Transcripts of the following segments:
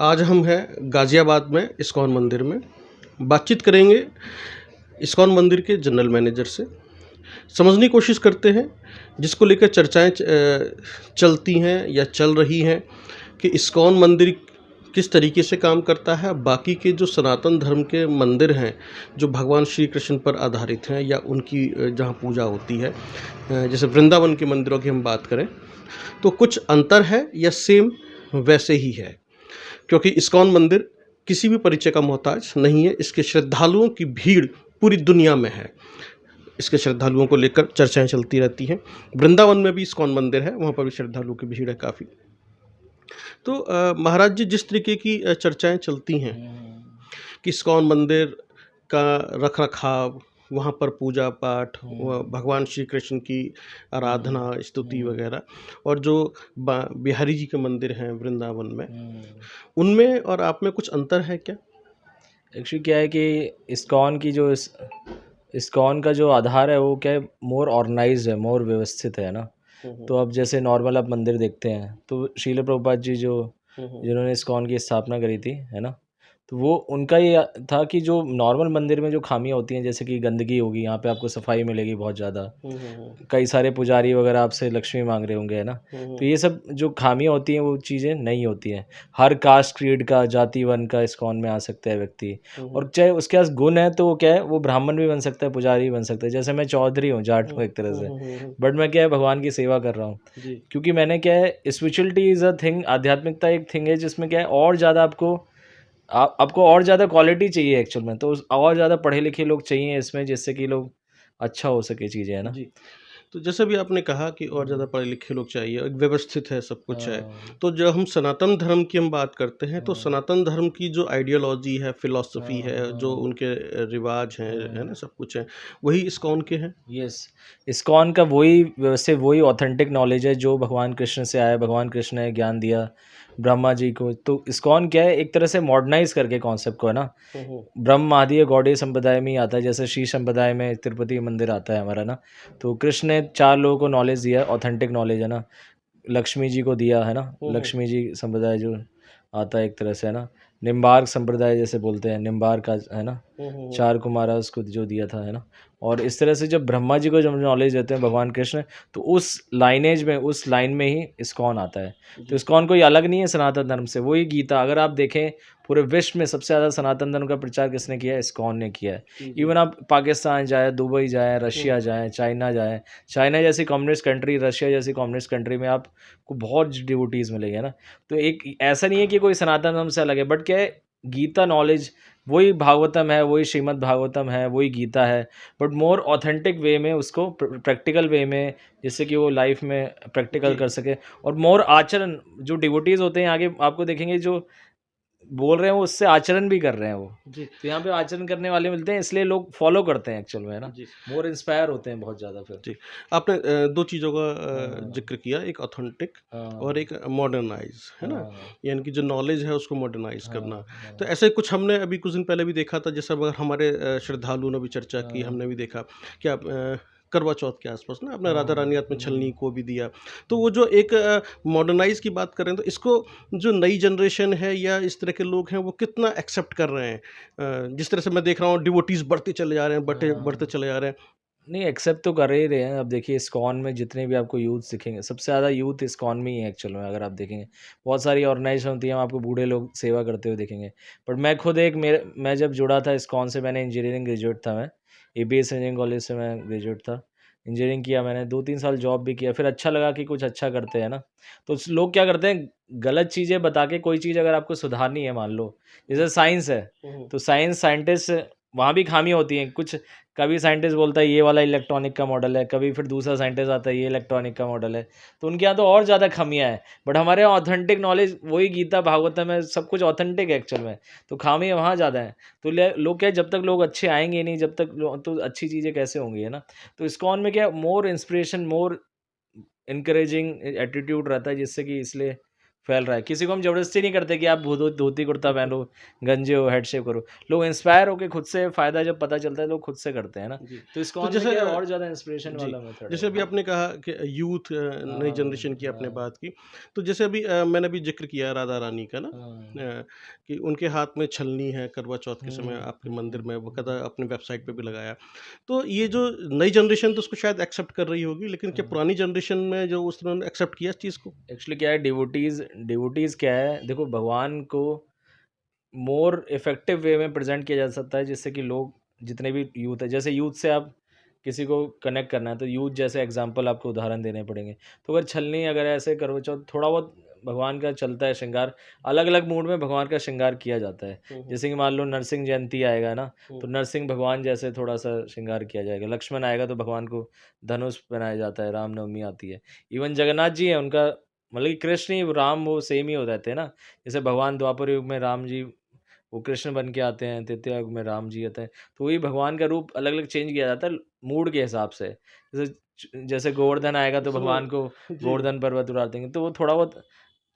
आज हम हैं गाज़ियाबाद में इस्कॉन मंदिर में। बातचीत करेंगे इस्कॉन मंदिर के जनरल मैनेजर से। समझने की कोशिश करते हैं जिसको लेकर चर्चाएँ चलती हैं या चल रही हैं कि इस्कॉन मंदिर किस तरीके से काम करता है, बाकी के जो सनातन धर्म के मंदिर हैं, जो भगवान श्री कृष्ण पर आधारित हैं या उनकी जहाँ पूजा होती है, जैसे वृंदावन के मंदिरों की हम बात करें, तो कुछ अंतर है या सेम वैसे ही है? क्योंकि इस्कॉन मंदिर किसी भी परिचय का मोहताज नहीं है, इसके श्रद्धालुओं की भीड़ पूरी दुनिया में है। इसके श्रद्धालुओं को लेकर चर्चाएँ चलती रहती हैं। वृंदावन में भी इस्कॉन मंदिर है, वहाँ पर भी श्रद्धालुओं की भीड़ है काफ़ी। तो महाराज जी, जिस तरीके की चर्चाएँ चलती हैं कि इस्कॉन मंदिर का रख-रखाव, वहाँ पर पूजा-पाठ, व भगवान श्री कृष्ण की आराधना, स्तुति वगैरह, और जो बिहारी जी के मंदिर हैं वृंदावन में, उनमें और आप में कुछ अंतर है क्या? एक्चुअली क्या है कि इस्कॉन का जो आधार है वो क्या है, मोर ऑर्गेनाइज्ड है, मोर व्यवस्थित है ना। तो अब जैसे नॉर्मल आप मंदिर देखते हैं तो शील प्रभुपाद जी जिन्होंने इस्कॉन की स्थापना करी थी, है ना। तो वो उनका ये था कि जो नॉर्मल मंदिर में जो खामियां होती हैं, जैसे कि गंदगी होगी, यहाँ पे आपको सफाई मिलेगी बहुत ज़्यादा, कई सारे पुजारी वगैरह आपसे लक्ष्मी मांग रहे होंगे, है ना। तो ये सब जो खामियां होती हैं वो चीज़ें नहीं होती हैं। हर कास्ट क्रीड का, जाति वर्ण का इस्कॉन में आ सकता है व्यक्ति, और चाहे उसके पास गुण है तो वो क्या है, वो ब्राह्मण भी बन सकता है, पुजारी भी बन सकता है। जैसे मैं चौधरी हूँ, जाट हूँ एक तरह से, बट मैं क्या है, भगवान की सेवा कर रहा हूँ। जी। क्योंकि मैंने क्या है, स्पिरिचुअलिटी इज़ अ थिंग, आध्यात्मिकता एक थिंग है जिसमें क्या है, और ज़्यादा आपको और ज़्यादा क्वालिटी चाहिए एक्चुअल में, तो और ज़्यादा पढ़े लिखे लोग चाहिए इसमें, जिससे कि लोग अच्छा हो सके चीज़ें, है ना। जी। तो जैसे भी आपने कहा कि और ज़्यादा पढ़े लिखे लोग चाहिए, एक व्यवस्थित है, सब कुछ है। हाँ, तो जब हम सनातन धर्म की हम बात करते हैं, तो हाँ, सनातन धर्म की जो आइडियोलॉजी है, फ़िलॉसफ़ी हाँ, है, जो हाँ, उनके रिवाज हैं, है ना, हाँ। सब कुछ है, वही इस्कॉन के हैं? यस, इस्कॉन का वही वैसे वही ऑथेंटिक नॉलेज है जो भगवान कृष्ण से आया। भगवान कृष्ण ने ज्ञान दिया ब्रह्मा जी को। तो इस्कॉन क्या है, एक तरह से मॉडर्नाइज़ करके कॉन्सेप्ट को, है ना। हुँ, हुँ। ब्रह्म महादीय गौड़ीय संप्रदाय में ही आता है, जैसे श्री संप्रदाय में तिरुपति मंदिर आता है हमारा ना। तो कृष्ण ने 4 लोगों को नॉलेज दिया, ऑथेंटिक नॉलेज, है ना। लक्ष्मी जी को दिया, है ना। हुँ, हुँ। लक्ष्मी जी संप्रदाय जो आता है एक तरह से, है ना। निम्बार्क संप्रदाय जैसे बोलते हैं, निम्बार्क का, है ना। हुँ, हुँ, हुँ। 4 कुमारा उसको जो दिया था, है ना। और इस तरह से जब ब्रह्मा जी को जब नॉलेज देते हैं भगवान कृष्ण, तो उस लाइन में ही इस्कॉन आता है। तो जी। इस्कॉन कोई अलग नहीं है सनातन धर्म से, वही गीता। अगर आप देखें, पूरे विश्व में सबसे ज़्यादा सनातन धर्म का प्रचार किसने किया है? इस्कॉन ने किया है। जी, जी। इवन आप पाकिस्तान जाएँ, दुबई जाएँ, हुँ, रशिया जाएँ, चाइना जाएँ, चाइना जैसी कम्युनिस्ट कंट्री, रशिया जैसी कम्युनिस्ट कंट्री में आपको बहुत डिवोटीज़ मिलेंगे, है ना। तो एक ऐसा नहीं है कि कोई सनातन धर्म से अलग है, बट क्या है, गीता नॉलेज वही भागवतम है, वही श्रीमद् भागवतम है, वही गीता है, बट मोर ऑथेंटिक वे में उसको प्रैक्टिकल वे में, जिससे कि वो लाइफ में प्रैक्टिकल जी। कर सके। और मोर आचरण, जो डिवोटीज़ होते हैं आगे आपको देखेंगे, जो बोल रहे हैं वो उससे आचरण भी कर रहे हैं वो। जी, तो यहाँ पे आचरण करने वाले मिलते हैं, इसलिए लोग फॉलो करते हैं एक्चुअल में, है ना। जी, मोर इंस्पायर होते हैं बहुत ज़्यादा फिर। जी। आपने 2 चीज़ों का हाँ, ज़िक्र किया, एक ऑथेंटिक और हाँ, एक मॉडर्नाइज़, है ना? हाँ, यानी कि जो नॉलेज है उसको मॉडर्नाइज़ हाँ, करना। तो हाँ, ऐसे कुछ हमने अभी कुछ दिन पहले भी देखा था, जैसे अगर हमारे श्रद्धालुओं ने भी चर्चा की, हाँ, हमने भी देखा कि आप करवा चौथ के आस-पास ना आपने राधा हाँ, रानी हाथ में छलनी को भी दिया। तो वो जो एक मॉडर्नाइज़ की बात कर रहे हैं, तो इसको जो नई जनरेशन है या इस तरह के लोग हैं, वो कितना एक्सेप्ट कर रहे हैं? जिस तरह से मैं देख रहा हूँ डिवोटीज़ बढ़ते चले जा रहे हैं, बढ़ते हाँ। चले जा रहे हैं। नहीं, एक्सेप्ट तो कर ही रहे हैं। अब देखिए, इस्कॉन में जितने भी आपको यूथ दिखेंगे, सबसे ज़्यादा यूथ इस्कॉन में ही है एक्चुअल में, अगर आप देखेंगे। बहुत सारी ऑर्गनाइज़ेशन होती हैं, आपको बूढ़े लोग सेवा करते हुए दिखेंगे। बट मैं खुद मैं जब जुड़ा था इस्कॉन से, मैंने इंजीनियरिंग ग्रेजुएट था मैं। एबीएस इंजीनियरिंग कॉलेज से मैं ग्रेजुएट था। इंजीनियरिंग किया मैंने, 2-3 साल जॉब भी किया, फिर अच्छा लगा कि कुछ अच्छा करते हैं ना। तो लोग क्या करते हैं, गलत चीज़ें बता के, कोई चीज़ अगर आपको सुधारनी है, मान लो, हुँ, जैसे साइंस है, हुँ, हुँ। तो साइंटिस्ट वहाँ भी खामी होती हैं कुछ। कभी साइंटिस्ट बोलता है ये वाला इलेक्ट्रॉनिक का मॉडल है, कभी फिर दूसरा साइंटिस्ट आता है ये इलेक्ट्रॉनिक का मॉडल है। तो उनके यहाँ तो और ज़्यादा खामियाँ हैं। बट हमारे यहाँ ऑथेंटिक नॉलेज वही गीता, भागवतम है, सब कुछ ऑथेंटिक है एक्चुअल में। तो खामियाँ वहाँ ज़्यादा हैं। तो लोग क्या है, जब तक लोग अच्छे आएँगे ही नहीं, जब तक तो अच्छी चीज़ें कैसे होंगी, है ना? तो इस्कॉन में क्या, मोर इंस्पिरेशन, मोर एनकरेजिंग एटीट्यूड रहता है, जिससे कि इसलिए फैल रहा है। किसी को हम ज़बरदस्ती नहीं करते कि आप धोती कुर्ता पहनो, गंजे हो, हेड शेव करो। लोग इंस्पायर होके खुद से फ़ायदा जब पता चलता है, लोग खुद से करते हैं ना। जी। तो तो इस्कॉन में जैसे क्या है, और ज़्यादा इंस्पिरेशन जी, वाला मेथड है जैसे वो। अभी आपने कहा कि यूथ नई जनरेशन की आपने बात की, तो जैसे अभी मैंने भी ज़िक्र किया राधा रानी का ना, हाँ। कि उनके हाथ में छलनी है करवा चौथ के समय हुँ, आपके मंदिर हुँ, में, हुँ, बकायदा अपनी वेबसाइट पे भी लगाया। तो ये जो नई जनरेशन तो उसको शायद एक्सेप्ट कर रही होगी, लेकिन क्या हाँ। पुरानी जनरेशन में जो उन्होंने एक्सेप्ट किया इस चीज़ को? एक्चुअली क्या है, डिवोटीज़ क्या है, देखो भगवान को मोर इफ़ेक्टिव वे में प्रेज़ेंट किया जा सकता है, जिससे कि लोग जितने भी यूथ है, जैसे यूथ से आप किसी को कनेक्ट करना है, तो यूथ जैसे एग्ज़ाम्पल आपको उदाहरण देने पड़ेंगे। तो अगर छलनी अगर ऐसे करवा चौथ थोड़ा बहुत भगवान का चलता है श्रृंगार, अलग-अलग मूड में भगवान का श्रृंगार किया जाता है। हुँ, हुँ, जैसे कि मान लो नरसिंह जयंती आएगा ना, हुँ, तो नरसिंह भगवान जैसे थोड़ा-सा श्रृंगार किया जाएगा। लक्ष्मण आएगा तो भगवान को धनुष पहनाया जाता है, रामनवमी आती है। इवन जगन्नाथ जी हैं, उनका मतलब कि कृष्ण ही राम वो सेम ही हो रहते हैं ना। जैसे भगवान द्वापर युग में राम जी वो कृष्ण बन के आते हैं, तृतीया युग में राम जी आते हैं। तो वही भगवान का रूप अलग-अलग चेंज किया जाता है मूड के हिसाब से। जैसे गोवर्धन आएगा तो इसमें भगवान को जी, गोवर्धन पर्वत उतार देंगे। तो वो थोड़ा बहुत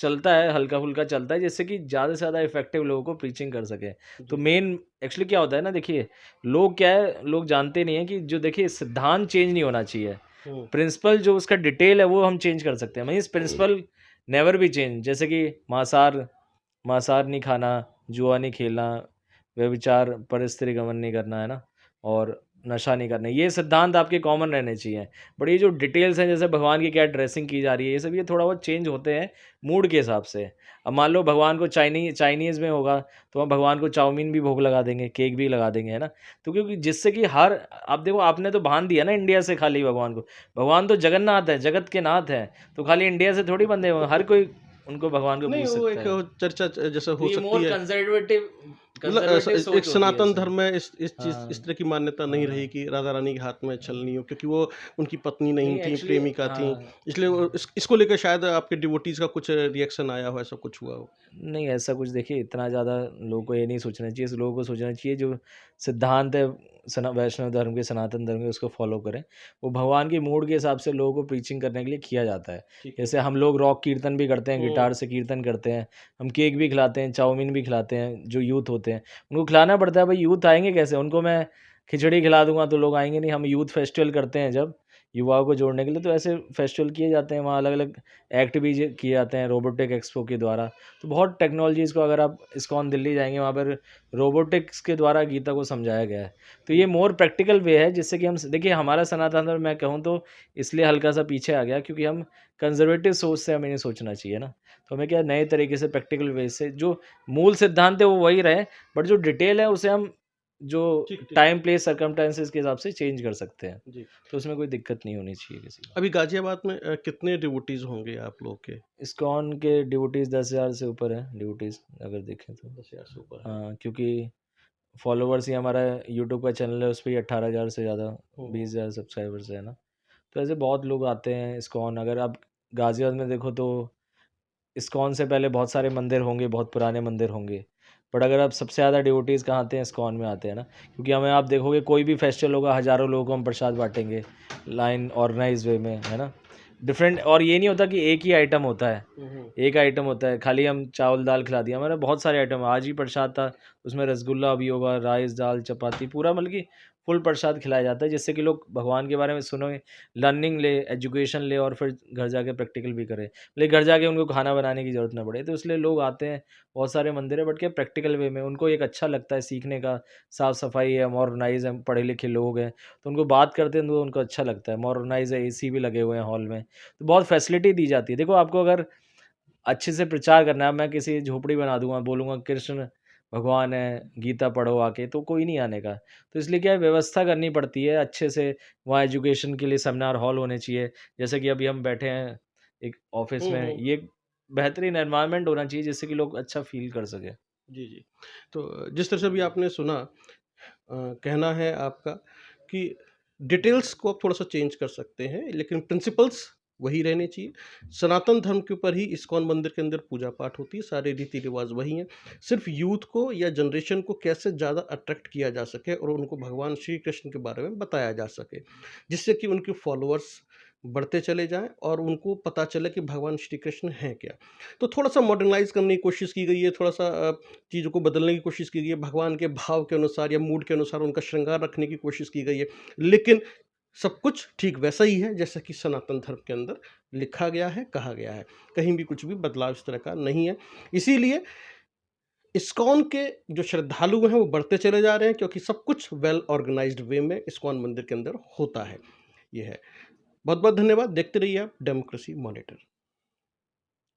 चलता है, हल्का-फुल्का चलता है, जिससे कि ज़्यादा से ज़्यादा इफ़ेक्टिव लोगों को प्रीचिंग कर सकें। तो जी। मेन एक्चुअली क्या होता है ना, देखिए, लोग क्या है, लोग जानते नहीं हैं कि जो देखिए सिद्धांत चेंज नहीं होना चाहिए। हुँ, प्रिंसिपल जो उसका डिटेल है वो हम चेंज कर सकते हैं। Means principle never be change. जैसे कि मांसाहार नहीं खाना, जुआ नहीं खेलना, व्यभिचार, परस्त्री गमन नहीं करना, है ना? और नशा नहीं करना। ये सिद्धांत आपके कॉमन रहने चाहिए। बट ये जो डिटेल्स हैं, जैसे भगवान की क्या ड्रेसिंग की जा रही है, ये सब ये थोड़ा बहुत चेंज होते हैं मूड के हिसाब से। अब मान लो भगवान को चाइनीज़ में होगा, तो हम भगवान को चाउमीन भी भोग लगा देंगे, केक भी लगा देंगे, है ना? तो क्योंकि जिससे कि हर आप देखो, आपने तो बाँध दिया ना इंडिया से खाली भगवान को। भगवान तो जगन्नाथ है, जगत के नाथ हैं, तो खाली इंडिया से थोड़ी बंधे हुए हैं। हर कोई उनको भगवान को नहीं पूज वो सकता एक है। जैसा तो हो ये सकती मोर है। कंज़र्वेटिव मतलब कंज़र्वेटिव एक सोच होती है सनातन इसमें। धर्म में इस चीज़ इस हाँ, तरह की मान्यता नहीं रही हाँ, कि राधा रानी के हाथ में हाँ। छलनी हो, क्योंकि वो उनकी पत्नी नहीं नहीं थी, एक्चुअली प्रेमिका थी। हाँ, इसलिए वो इसको लेकर शायद आपके डिवोटीज़ का कुछ रिएक्शन आया हो, ऐसा कुछ हुआ हो। नहीं ऐसा कुछ देखिए इतना ज़्यादा लोगों को ये नहीं सोचना चाहिए। लोगों को सोचना चाहिए जो सिद्धांत है वैष्णव धर्म के, सनातन धर्म के, उसको फ़ॉलो करें। वो भगवान के मूड के हिसाब से लोगों को प्रीचिंग करने के लिए किया जाता है। ठीक है। जैसे हम लोग रॉक कीर्तन भी करते हैं, हुँ, गिटार से कीर्तन करते हैं, हम केक भी खिलाते हैं, चाउमीन भी खिलाते हैं, जो यूथ होते हैं। उनको खिलाना पड़ता है, भाई यूथ आएँगे कैसे? उनको मैं खिचड़ी खिला दूँगा तो लोग आएँगे नहीं। हम यूथ फेस्टिवल करते हैं जब, युवाओं को जोड़ने के लिए, तो ऐसे फेस्टिवल किए जाते हैं, वहाँ अलग-अलग एक्ट भी किए जाते हैं रोबोटिक एक्सपो के द्वारा। तो बहुत टेक्नोलॉजीज़ को, अगर आप इस्कॉन दिल्ली जाएँगे, वहाँ पर रोबोटिक्स के द्वारा गीता को समझाया गया है। तो ये हुँ, मोर प्रैक्टिकल वे है, जिससे कि हम देखिए, हमारा सनातन धर्म मैं कहूँ तो इसलिए हल्का-सा पीछे आ गया, क्योंकि हम कंज़र्वेटिव सोच से हमें नहीं सोचना चाहिए ना। तो हमें क्या है, नए तरीके से प्रैक्टिकल वे से जो मूल सिद्धांत है वो वही रहे, बट जो डिटेल है उसे हम जो ठीक, टाइम, प्लेस, सर्कमस्टेंसेस के हिसाब से चेंज कर सकते हैं। जी। तो उसमें कोई दिक्कत नहीं होनी चाहिए किसी को। अभी गाज़ियाबाद में कितने डिवोटीज़ होंगे आप लोग के? इस्कॉन के डिवोटीज़ 10,000 से ऊपर हैं, डिवोटीज़ अगर देखें तो। 10,000 से ऊपर है। हाँ, क्योंकि फॉलोवर्स ही हमारा यूट्यूब का चैनल है, उस पे ही 18,000 से ज़्यादा, हुँ, हुँ, 20,000 सब्सक्राइबर्स है ना। तो ऐसे बहुत लोग आते हैं इस्कॉन। अगर आप गाज़ियाबाद में देखो तो इस्कॉन से पहले बहुत सारे मंदिर होंगे, बहुत पुराने मंदिर होंगे। बट अगर आप सबसे ज़्यादा डिवोटीज़ कहाँ आते हैं? इस्कॉन में आते हैं ना। क्योंकि हमें आप देखोगे कोई भी फेस्टिवल होगा, हज़ारों लोगों को हम प्रसाद बाँटेंगे, लाइन ऑर्गनाइज़ वे में, है ना? डिफरेंट, और ये नहीं होता कि एक ही आइटम होता है। हुँ, हुँ। एक आइटम होता है, खाली हम चावल-दाल खिला दिया, हमारे बहुत सारे आइटम हैं। आज ही प्रसाद था, उसमें रसगुल्ला भी होगा, राइस, दाल, चपाती, पूरा मतलब कि फुल प्रसाद खिलाया जाता है, जिससे कि लोग भगवान के बारे में सुने, लर्निंग ले, एजुकेशन ले, और फिर घर जाके प्रैक्टिकल भी करें। लेकिन घर जाके उनको खाना बनाने की ज़रूरत ना पड़े, तो इसलिए लोग आते हैं। बहुत सारे मंदिर हैं, बट क्या प्रैक्टिकल वे में उनको एक अच्छा लगता है सीखने का, साफ-सफाई है, मॉडर्नाइज़ है, पढ़े-लिखे लोग हैं, तो उनको बात करते हैं तो उनको अच्छा लगता है। मॉडर्नाइज़ है, एसी भी लगे हुए हैं हॉल में, तो बहुत फैसिलिटी दी जाती है। देखो, आपको अगर अच्छे से प्रचार करना है, मैं किसी झोपड़ी बना दूँगा, बोलूँगा कृष्ण भगवान है, गीता पढ़ो आके, तो कोई नहीं आने का। तो इसलिए क्या है, व्यवस्था करनी पड़ती है अच्छे से, वहाँ एजुकेशन के लिए सेमिनार हॉल होने चाहिए। जैसे कि अभी हम बैठे हैं एक ऑफ़िस हुँ, में, हुँ। ये एक बेहतरीन एनवायरनमेंट होना चाहिए, जिससे कि लोग अच्छा फ़ील कर सकें। जी, जी। तो जिस तरह से अभी आपने सुना, कहना है आपका कि डिटेल्स को आप थोड़ा-सा चेंज कर सकते हैं, लेकिन प्रिंसिपल्स वही रहने चाहिए। सनातन धर्म के ऊपर ही इस्कॉन मंदिर के अंदर पूजा-पाठ होती है, सारे रीति-रिवाज़ वही हैं। सिर्फ़ यूथ को या जनरेशन को कैसे ज़्यादा अट्रैक्ट किया जा सके और उनको भगवान श्री कृष्ण के बारे में बताया जा सके, जिससे कि उनके फॉलोअर्स बढ़ते चले जाएँ और उनको पता चले कि भगवान श्री कृष्ण हैं क्या। तो थोड़ा-सा मॉडर्नाइज़ करने की कोशिश की गई है, थोड़ा-सा चीज़ों को बदलने की कोशिश की गई है, भगवान के भाव के अनुसार या मूड के अनुसार उनका श्रृंगार रखने की कोशिश की गई है। लेकिन सब कुछ ठीक वैसा ही है जैसा कि सनातन धर्म के अंदर लिखा गया है, कहा गया है। कहीं भी कुछ भी बदलाव इस तरह का नहीं है। इसीलिए इस्कॉन के जो श्रद्धालु हैं वो बढ़ते चले जा रहे हैं क्योंकि सब कुछ वेल ऑर्गेनाइज्ड वे में इस्कॉन मंदिर के अंदर होता है। ये है। बहुत-बहुत धन्यवाद। देखते रहिए आप डेमोक्रेसी मॉनिटर।